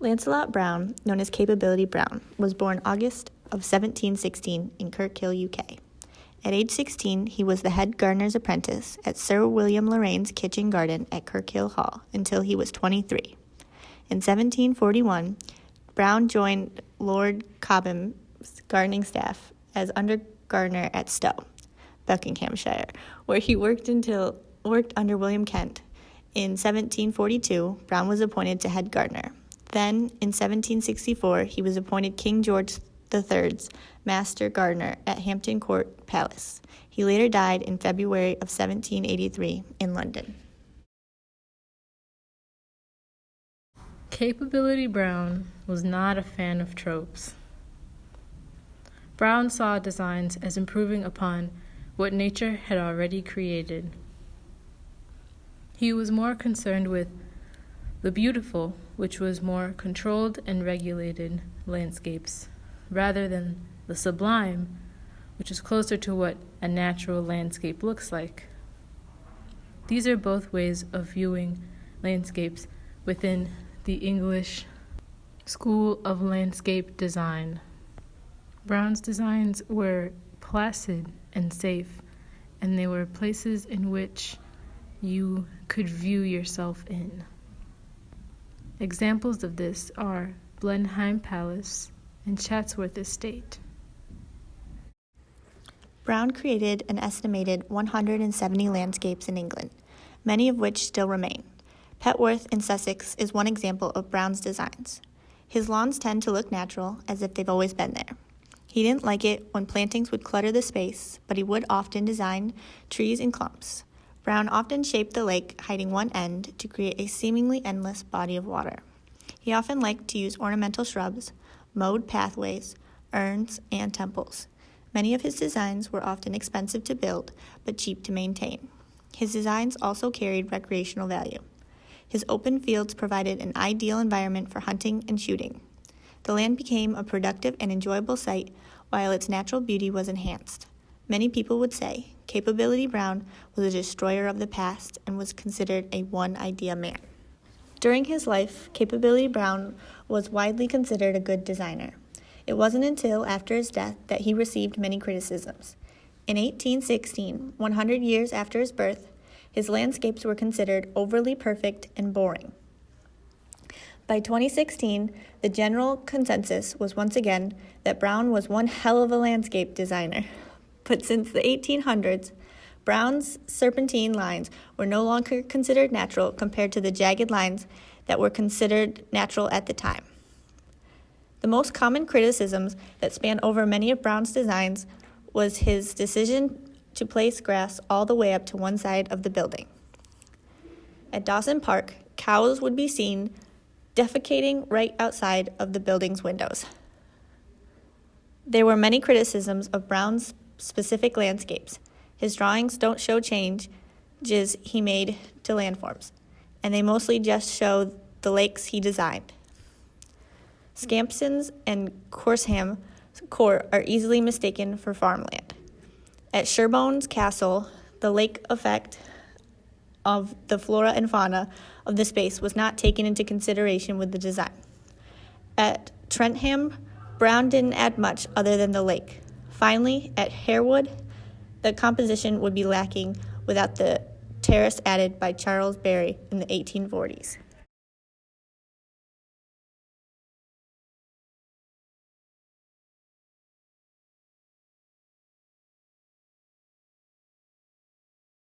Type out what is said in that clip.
Lancelot Brown, known as Capability Brown, was born August of 1716 in Kirkhill, UK. At age 16, he was the head gardener's apprentice at Sir William Lorraine's kitchen garden at Kirkhill Hall until he was 23. In 1741, Brown joined Lord Cobham's gardening staff as under gardener at Stowe, Buckinghamshire, where he worked under William Kent. In 1742, Brown was appointed to head gardener. Then, in 1764, he was appointed King George III's master gardener at Hampton Court Palace. He later died in February of 1783 in London. Capability Brown was not a fan of tropes. Brown saw designs as improving upon what nature had already created. He was more concerned with the beautiful, which was more controlled and regulated landscapes, rather than the sublime, which is closer to what a natural landscape looks like. These are both ways of viewing landscapes within the English School of Landscape Design. Brown's designs were placid and safe, and they were places in which you could view yourself in. Examples of this are Blenheim Palace and Chatsworth Estate. Brown created an estimated 170 landscapes in England, many of which still remain. Petworth in Sussex is one example of Brown's designs. His lawns tend to look natural, as if they've always been there. He didn't like it when plantings would clutter the space, but he would often design trees in clumps. Brown often shaped the lake, hiding one end, to create a seemingly endless body of water. He often liked to use ornamental shrubs, mowed pathways, urns, and temples. Many of his designs were often expensive to build, but cheap to maintain. His designs also carried recreational value. His open fields provided an ideal environment for hunting and shooting. The land became a productive and enjoyable site, while its natural beauty was enhanced. Many people would say Capability Brown was a destroyer of the past and was considered a one-idea man. During his life, Capability Brown was widely considered a good designer. It wasn't until after his death that he received many criticisms. In 1816, 100 years after his birth, his landscapes were considered overly perfect and boring. By 2016, the general consensus was once again that Brown was one hell of a landscape designer. But since the 1800s, Brown's serpentine lines were no longer considered natural compared to the jagged lines that were considered natural at the time. The most common criticisms that span over many of Brown's designs was his decision to place grass all the way up to one side of the building. At Dawson Park, cows would be seen defecating right outside of the building's windows. There were many criticisms of Brown's specific landscapes. His drawings don't show changes he made to landforms, and they mostly just show the lakes he designed. Scampsons and Corsham Court are easily mistaken for farmland. At Sherbone's Castle, the lake effect of the flora and fauna of the space was not taken into consideration with the design. At Trentham, Brown didn't add much other than the lake. Finally, at Harewood, the composition would be lacking without the terrace added by Charles Barry in the 1840s.